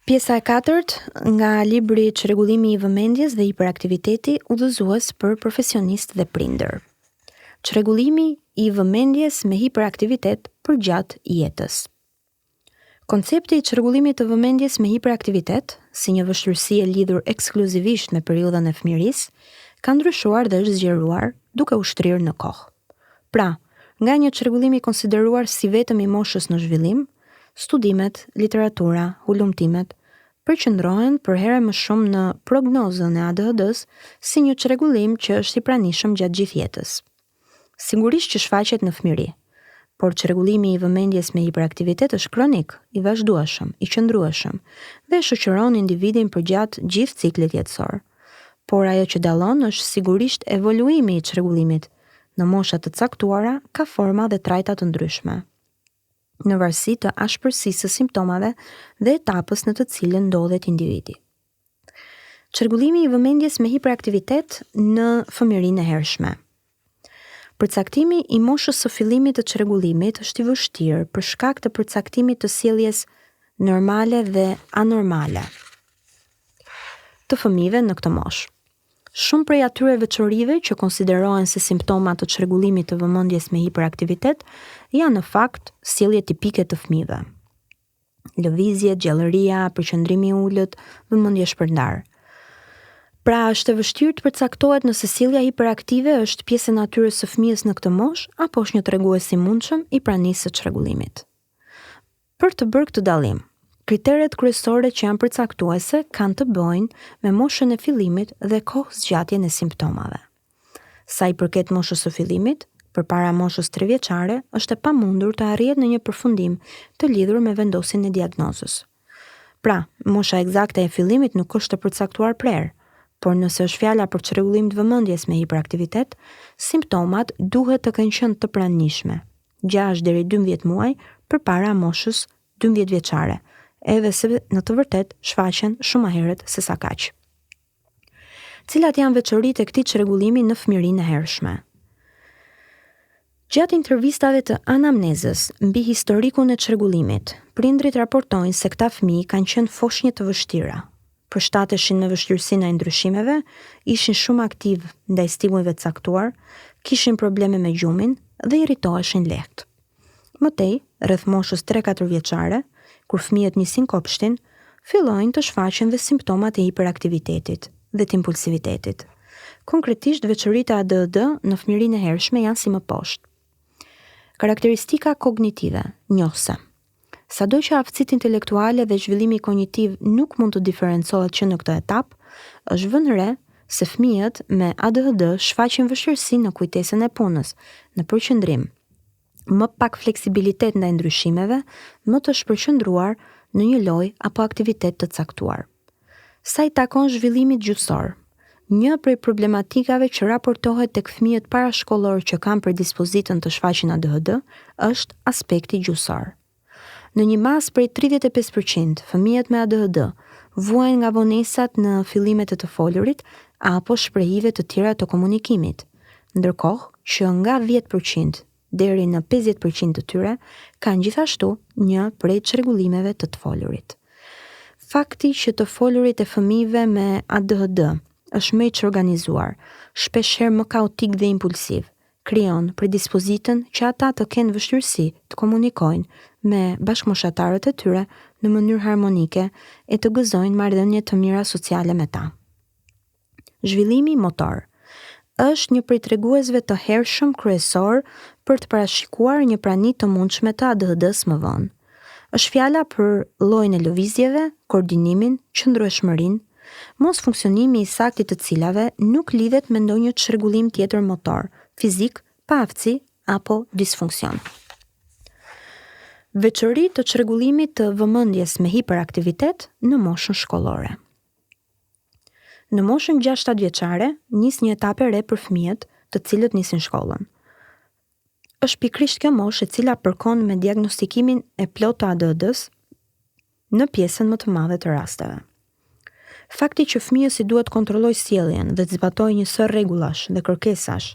Pjesa e 4 nga libri Çrregullimi i vëmendjes dhe hiperaktiviteti, udhëzues për profesionist dhe prindër. Çrregullimi i vëmendjes me hiperaktivitet përgjatë jetës. Koncepti i çrregullimit të vëmendjes me hiperaktivitet, si një vështirësi e lidhur ekskluzivisht me periudhën e fëmijërisë, ka ndryshuar dhe është zgjeruar duke u shtrirë në kohë. Pra, nga një çrregullim i konsideruar si vetëm i moshës në zhvillim, studimet, literatura, hulumtimet përqendrohen për herë më shumë në prognozën e ADHD-s si një çrregullim që është i pranishëm gjatë gjithë jetës. Sigurisht që shfaqet në fëmijëri, por çrregullimi i vëmendjes me hiperaktivitet është kronik, i vazhdueshëm, i qëndrueshëm dhe shoqëron individin përgjatë gjithë ciklit jetësor. Por ajo që dallon është sigurisht evoluimi i çrregullimit. Në mosha të caktuara ka forma dhe trajta të ndryshme, në varësi të ashpërsisë së simptomave dhe etapës në të cilën ndodhet individi. Çrregullimi i vëmendjes me hiperaktivitet në fëmijërinë e hershme. Përcaktimi i moshës së fillimit të çrregullimit është i vështirë për shkak të përcaktimit të sjelljes normale dhe anormale të fëmijëve në këtë moshë. Shumë prej atyre veçorive që konsiderohen si simptoma të çrregullimit të vëmendjes me hiperaktivitet janë në fakt sjellje tipike të fëmijëve. Lëvizje, gjallëria, përqendrimi i ulët, vëmendje shpërndar. Pra, është e vështirë të përcaktohet nëse sjellja hiperaktive është pjesë e natyrës së fëmijës në këtë moshë apo është një tregues i mundshëm i pranisë së çrregullimit. Për të bërë këtë dallim, kriteret kryesore që janë përcaktuese kanë të bëjnë me moshën e fillimit dhe kohë zgjatjen e simptomave. Sa i përket moshës së fillimit, përpara moshës 3 vjeçare, është e pamundur të arrihet në një përfundim të lidhur me vendosjen e diagnozës. Pra, mosha eksakte e fillimit nuk është e përcaktuar prerë, por nëse është fjala për çrregullim të vëmendjes me hiperaktivitet, simptomat duhet të kenë qenë të pranishme, 6 deri 12 muaj përpara moshës 12 vjeçare. Edhe se në të vërtet shfaqen shumë më herët se sa kaq. Cilat janë veçoritë e këtij çrregullimi në fëmijërinë e hershme? Gjatë intervistave të anamnezës mbi historikun e çrregullimit, prindrit raportojnë se këta fëmijë kanë qenë foshnjë të vështira. Përshtateshin me vështirësinë e ndryshimeve, ishin shumë aktiv ndaj stimujve të caktuar, kishin probleme me gjumin dhe irritoheshin lehtë. Mëtej, rreth moshës 3-4 vjeçare, kur fëmijët nisin kopshtin, fillojnë të shfaqen dhe simptomat e hiperaktivitetit dhe të impulsivitetit. Konkretisht, veçoritë e ADHD në fëmijërinë e hershme janë si më poshtë. Karakteristika kognitive, njohse. Sado që aftësitë intelektuale dhe zhvillimi kognitiv nuk mund të diferencohet që në këtë etapë, është vënë re se fëmijët me ADHD shfaqin vështirësi në kujtesën e punës, në përqendrim, më pak fleksibilitet ndaj ndryshimeve, më të shpërqendruar në një lojë apo aktivitet të caktuar. Sa i takon zhvillimit gjuhësor, një prej problematikave që raportohet tek fëmijët parashkollor që kanë predispozitën të shfaqin ADHD është aspekti gjuhësor. Në një mas prej 35% fëmijët me ADHD vuajnë nga vonesat në fillimet e të folurit apo shprehive të tjera të komunikimit, ndërkohë që nga 10% deri në 50% të tyre kanë gjithashtu një prej çrregullimeve të folurit. Fakti që të folurit e fëmijëve me ADHD është më i çorganizuar, shpeshherë më kaotik dhe impulsiv, krijon predispozitën që ata të kenë vështirësi të komunikojnë me bashkëmoshatarët e tyre në mënyrë harmonike e të gëzojnë marrëdhënie të mira sociale me ta. Zhvillimi motor është një prej treguesve të hershëm kryesor për të parashikuar një prani të mundshme të ADHD-s më vonë. Është fjala për llojin e lëvizjeve, koordinimin, qëndrueshmërinë, mos funksionimi i saktë të cilave nuk lidhet me ndonjë çrregullim tjetër motor, fizik, paaftësi apo disfunksion. Veçori të çrregullimit të vëmendjes me hiperaktivitet në moshën shkollore. Në moshën 6-7 vjeçare, nis një etapë e re për fëmijët, të cilët nisin shkollën. Është pikërisht kjo moshë e cila përkon me diagnostikimin e plotë të ADHD-s në pjesën më të madhe të rasteve. Fakti që fëmijësi duhet kontrolloj sjelljen dhe të zbatoj një sër rregullash dhe kërkesash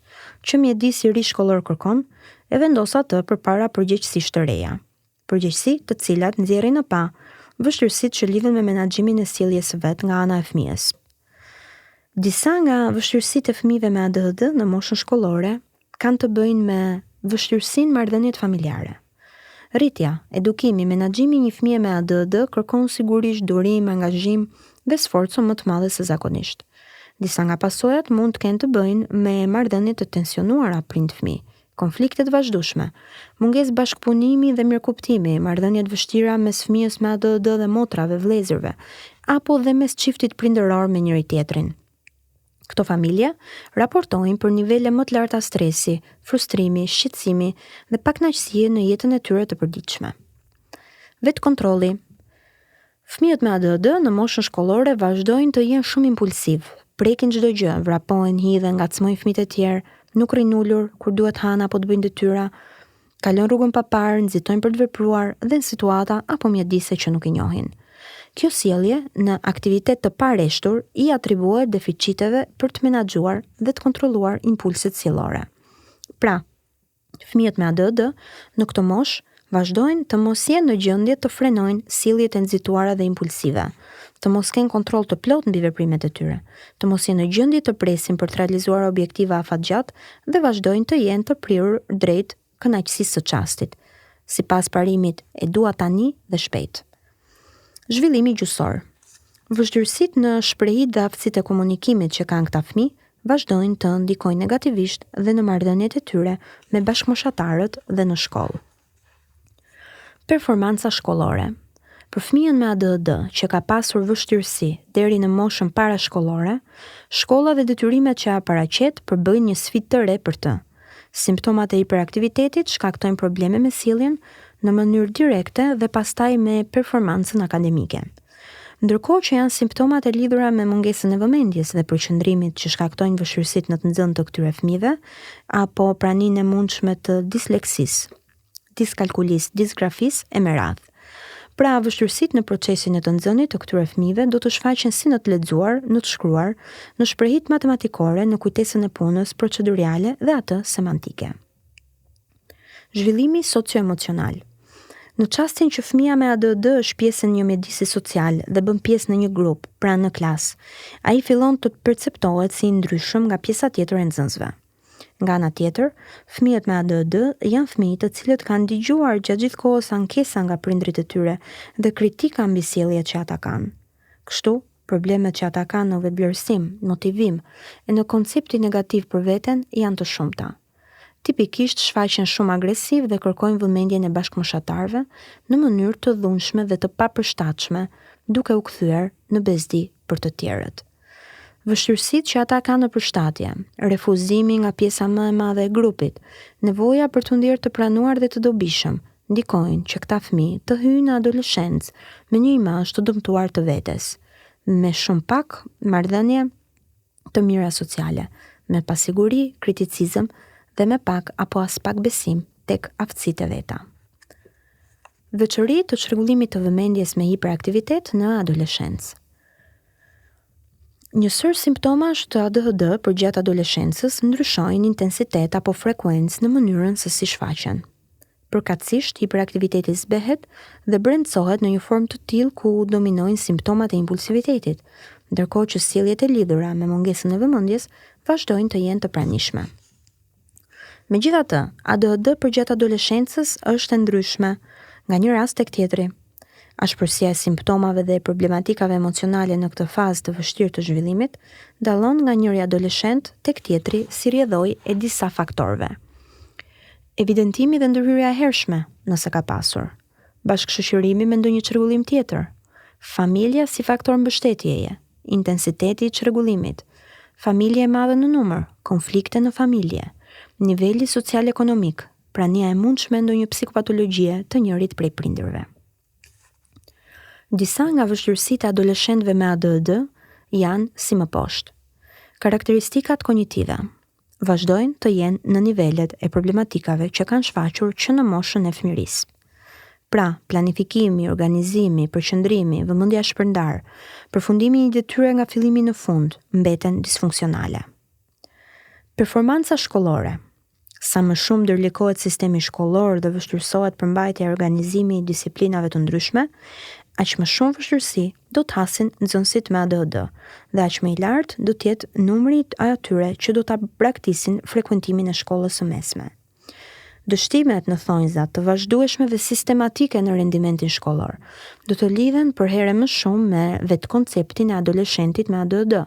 që mjedisi ri shkollor kërkon, e vendos atë përpara përgjegjësish të reja. Përgjegjësi të cilat nxjerrin në pa vështirësitë që lidhen me menaxhimin e sjelljes së vet nga ana e fëmijës. Disa nga vështirësitë e fëmijëve me ADHD në moshën shkollore kanë të bëjnë me vështirësinë marrëdhëniet familjare. Rritja, edukimi, menaxhimi i një fëmie me ADHD kërkon sigurisht durim, angazhim dhe sforco më të madhe se zakonisht. Disa nga pasojat mund të kenë të bëjnë me marrëdhënie të tensionuara prind-fëmijë, konflikte të vazhdueshme, mungesë bashkëpunimi dhe mirëkuptimi, marrëdhënie të vështira mes fëmijës me ADHD dhe motrave, vëllezërve, apo dhe mes çiftit prindëror me njëri tjetrin. Këto familje raportojnë për nivele më të larta stresi, frustrimi, shqetësimi dhe pakënaqësie në jetën e tyre të përditshme. Vetë kontrolli. Fëmijët me ADHD në moshën shkollore vazhdojnë të jenë shumë impulsiv, prekin çdo gjë, vrapojnë, hidhen, ngacmojnë fëmijët e tjerë, nuk rrin ulur kur duhet hanë apo të bëjnë detyrë, kalojnë rrugën pa parë, nxitojnë për të vepruar dhe në situata apo mjedise që nuk i njohin. Kjo sjellje në aktivitet të pareshtur i atribuohet deficiteve për të menaxhuar dhe të kontrolluar impulset sjellore. Pra, fëmijët me ADHD në këtë moshë vazhdojnë të mos jenë në gjendje të frenojnë sjelljet e nxituara dhe impulsive, të mos kenë kontroll të plot mbi veprimet e tyre, të mos jenë në gjendje të presin për të realizuar objektiva afatgjatë dhe vazhdojnë të jenë të prirur drejt kënaqësisë së çastit, sipas parimit e dua tani dhe shpejt. Zhvillimi gjysor. Vështirësitë në shprehit dhe aftësitë e komunikimit që kanë këta fëmijë vazhdojnë të ndikojnë negativisht dhe në marrëdhëniet e tyre me bashkëmoshatarët dhe në shkollë. Performanca shkollore. Për fëmijën me ADHD që ka pasur vështirësi deri në moshën parashkollore, shkolla dhe detyrimet që paraqet përbëjnë një sfidë të re për të. Simptomat e hiperaktivitetit shkaktojnë probleme me sjelljen në mënyrë direkte dhe pastaj me performancën akademike. Ndërkohë që janë simptomat e lidhura me mungesën e vëmendjes dhe përqendrimit që shkaktojnë vështirësitë në të nxënën të këtyre fëmijëve, apo praninë e mundshme të disleksisë, diskalkulisë, disgrafisë e meradh. Pra, vështirësitë në procesin e të nxënit të këtyre fëmijëve do të shfaqen si në të lexuar, në të shkruar, në shprehit matematikore, në kujtesën e punës procedurale dhe atë semantike. Zhvillimi socio-emocional. Në çastin që fëmia me ADHD është pjesë e një mjedisi social dhe bën pjesë në një grup, pra në klasë, ai fillon të perceptohet si i ndryshëm nga pjesa tjetër e nxënësve. Nga ana tjetër, fëmijët me ADHD janë fëmijë të cilët kanë dëgjuar gjatë gjithë kohës ankesa nga prindrit e tyre dhe kritika mbi sjelljet që ata kanë. Kështu, problemet që ata kanë në vetëvlerësim, motivim e në koncepti negativ për veten janë të shumta. Tipikisht shfaqen shumë agresiv dhe kërkojnë vëmendjen e bashkëmoshatarëve në mënyrë të dhunshme dhe të papërshtatshme, duke u kthyer në bezdi për të tjerët. Vështirësitë që ata kanë në përshtatje, refuzimi nga pjesa më e madhe e grupit, nevoja për të ndjerë të pranuar dhe të dobishëm, ndikojnë që këta fëmijë të hyjnë në adoleshencë me një imazh të dëmtuar të vetes, me shumë pak marrëdhënie të mira sociale, me pasiguri, kriticizëm dhe me pak apo as pak besim tek aftësitë e veta. Veçori të çrregullimit të vëmendjes me hiperaktivitet në adoleshencë. Njësër simptomash të ADHD për gjatë adoleshencës ndryshojnë intensitet apo frekuencë në mënyrën se si shfaqen. Përkatësisht, hiperaktiviteti zbehet dhe brendësohet në një formë të tillë ku dominojnë simptomat e impulsivitetit, ndërkohë që sjelljet e lidhura me mungesën e vëmendjes vazhdojnë të jenë të pranishme. Megjithatë, ADHD për gjatë adoleshencës është e ndryshme nga një rast tek tjetri. Ashpërsia e simptomave dhe problematikave emocionale në këtë fazë të vështirë të zhvillimit dallon nga njëri adoleshent tek tjetri si rrjedhojë e disa faktorëve. Evidentimi dhe ndërhyrja e hershme, nëse ka pasur, bashkëshoqërimi me ndonjë çrregullim tjetër, familja si faktor mbështetjeje, intensiteti i çrregullimit, familje e madhe në numër, konflikte në familje, niveli social-ekonomik, prania e mundshme ndonjë psikopatologjie të njërit prej prindërve. Disa nga vështirësitë e adoleshentëve me ADHD janë si më poshtë. Karakteristikat kognitive vazhdojnë të jenë në nivelet e problematikave që kanë shfaqur që në moshën e fëmijërisë. Pra, planifikimi, organizimi, përqendrimi, vëmendja shpërndar, përfundimi i detyre nga fillimi në fund mbeten disfunksionale. Performanca shkollore. Sa më shumë ndërlikohet sistemi shkollor dhe vështirësohet përmbajtja e organizimi i disiplinave të ndryshme, aq më shumë vështirësi do të hasin nxënësit me ADHD dhe aq më i lartë do të jetë numri i atyre që do ta braktisin frekuentimin e shkollës së mesme. Dështimet në thonjza të vazhdueshme dhe sistematike në rendimentin shkollor do të lidhen për herë më shumë me vetë konceptin e adoleshentit me ADHD,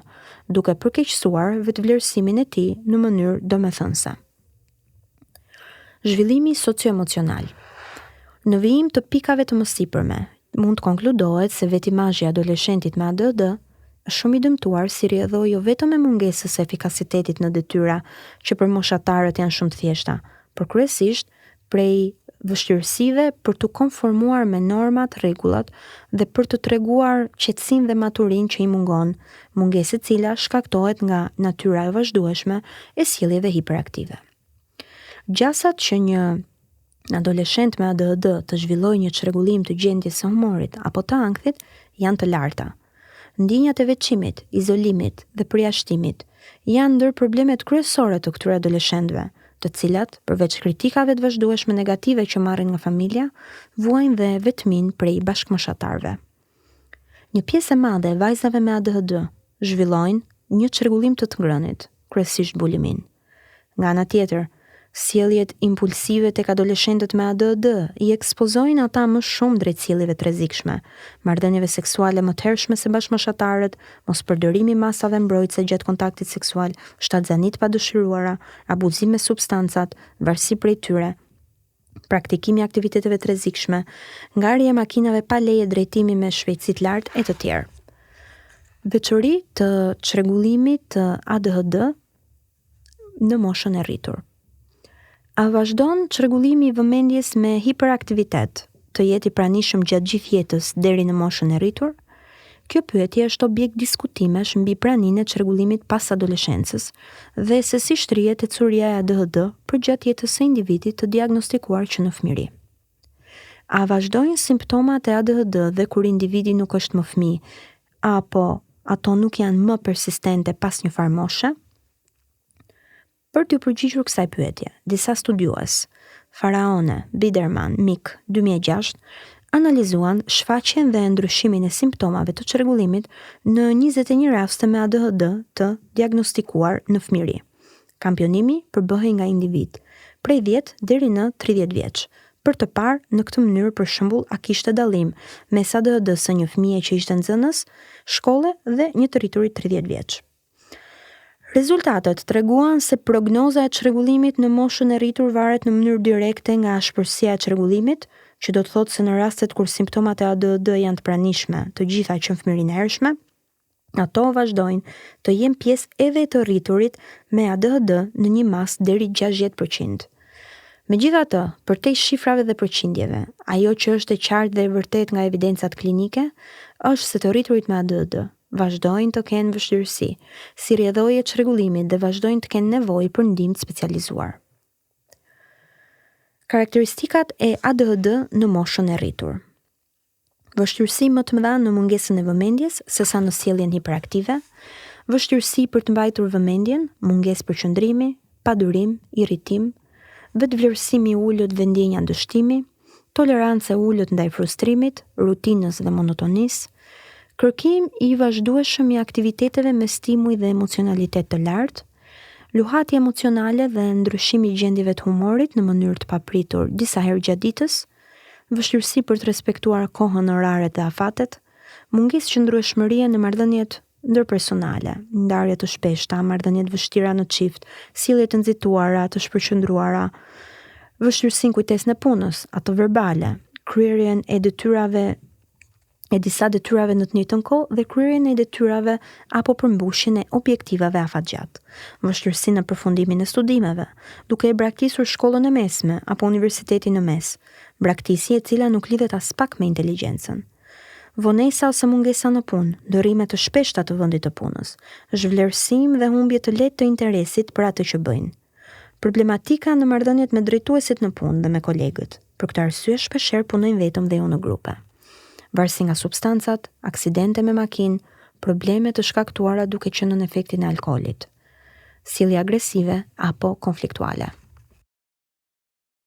duke përkeqësuar vetvlerësimin e tij në mënyrë domethënëse. Zhvillimi socio-emocional. Në vijim të pikave të mësipërme, mund të konkludohet se vetimazhi i adoleshentit me ADHD është shumë i dëmtuar si rrjedhë jo vetëm e mungesës së efikasitetit në detyra që për moshatarët janë shumë të thjeshta, por kryesisht prej vështirësive për të konformuar me normat, rregullat dhe për të treguar qetësinë dhe maturinë që i mungon, mungesë e cila shkaktohet nga natyra e vazhdueshme e sjelljeve hiperaktive. Gjasat që një adoleshent me ADHD të zhvillojë një çrregullim të gjendjes së humorit apo të ankthit janë të larta. Ndjenjat e veçimit, izolimit dhe përjashtimit janë ndër problemet kryesore të këtyre adoleshentëve, të cilat, përveç kritikave të vazhdueshme negative që marrin nga familja, vuajnë dhe vetmin prej bashkëmoshatarëve. Një pjesë e madhe e vajzave me ADHD zhvillojnë një çrregullim të ngrënit, kryesisht bulimin. Nga ana tjetër, sjelljet impulsive tek adoleshentët me ADHD i ekspozojnë ata më shumë drejt sjelljeve të rrezikshme, marrëdhënieve seksuale më të hershme se bashkëmoshatarët, mospërdorimi i masave mbrojtëse gjatë kontaktit seksual, shtatzanit pa dëshiruara, abuzim me substancat, varësi prej tyre, praktikimi i aktiviteteve të rrezikshme, ngarje e makinave pa leje, drejtimi me shpejtësi të lartë e të tjerë. Veçori të çrregullimit të ADHD në moshën e rritur. A vazhdon çrregullimi i vëmendjes me hiperaktivitet të jetë i pranishëm gjatë gjithë jetës deri në moshën e rritur? Kjo pyetje është objekt diskutimesh mbi praninë e çrregullimit pas adoleshencës dhe se si shtrihet ecuria e ADHD përgjatë jetës së individit të diagnostikuar që në fëmijëri. A vazhdojnë simptomat e ADHD dhe kur individi nuk është më fëmijë, apo ato nuk janë më persistente pas një farë moshe? Për të përgjigjur kësaj pyetje, disa studiues, Faraone, Biderman, Mik, 2006, analizuan shfaqjen dhe ndryshimin e simptomave të çrregullimit në 21 raste me ADHD të diagnostikuar në fëmijëri. Kampionimi përbëhej nga individ, prej 10 deri në 30 vjeç. Për të parë në këtë mënyrë, për shembull, a kishte dallim mes ADHD së një fëmije që ishte nxënës shkolle dhe një të rriturit 30 vjeç. Rezultatet treguan se prognoza e çrregullimit në moshën e rritur varet në mënyrë direkte nga ashpërsia e çrregullimit, që do të thotë se në rastet kur simptomat e ADHD janë të pranishme, të gjitha që në fëmijërinë e hershme, ato vazhdojnë të jenë pjesë edhe të rriturit me ADHD në një mas deri 60%. Megjithatë, përtej shifrave dhe përqindjeve, ajo që është e qartë dhe e vërtet nga evidencat klinike është se të rriturit me ADHD vazhdojnë të kenë vështirësi, si rrjedhojë e çrregullimit dhe vazhdojnë të kenë nevojë për ndihmë specializuar. Karakteristikat e ADHD në moshën e rritur. Vështirësi më të mëdha në mungesën e vëmendjes sesa në sjelljen hiperaktive, vështirësi për të mbajtur vëmendjen, mungesë përqendrimi, padurim, irritim, vetvlerësimi i ulët dhe ndjenja dështimi, tolerancë e ulët ndaj frustrimit, rutinës dhe monotonisë, kërkim i vazhdueshëm i aktiviteteve me stimuj dhe emocionalitet të lartë, luhatje emocionale dhe ndryshimi i gjendjeve të humorit në mënyrë të papritur disa herë gjatë ditës, vështirësi për të respektuar kohën orare dhe afatet, mungesë qëndrueshmërie në marrëdhëniet ndërpersonale, ndarje të shpeshta, marrëdhënie të vështira në çift, sjellje të nxituara, të shpërqendruara, vështirësi në kujtesën e punës, ato verbale, kryerjen e detyrave e disa detyrave në të njëjtën kohë dhe kryerjen e detyrave apo përmbushjen e objektivave afatgjatë, vështirësi në përfundimin e studimeve, duke e braktisur shkollën e mesme apo universitetin në mes, braktisje e cila nuk lidhet as pak me inteligjencën. Vonesa ose mungesa në punë, ndërrime të shpeshta të vendit të punës, zhvlerësim dhe humbje të lehtë të interesit për atë që bëjnë. Problematika në marrëdhëniet me drejtuesit në punë dhe me kolegët. Për këtë arsye shpeshherë punojnë vetëm dhe jo në grupe. Varësi nga substancat, aksidente me makinë, probleme të shkaktuara duke qenë në efektin e alkoolit, sjellje agresive apo konfliktuale.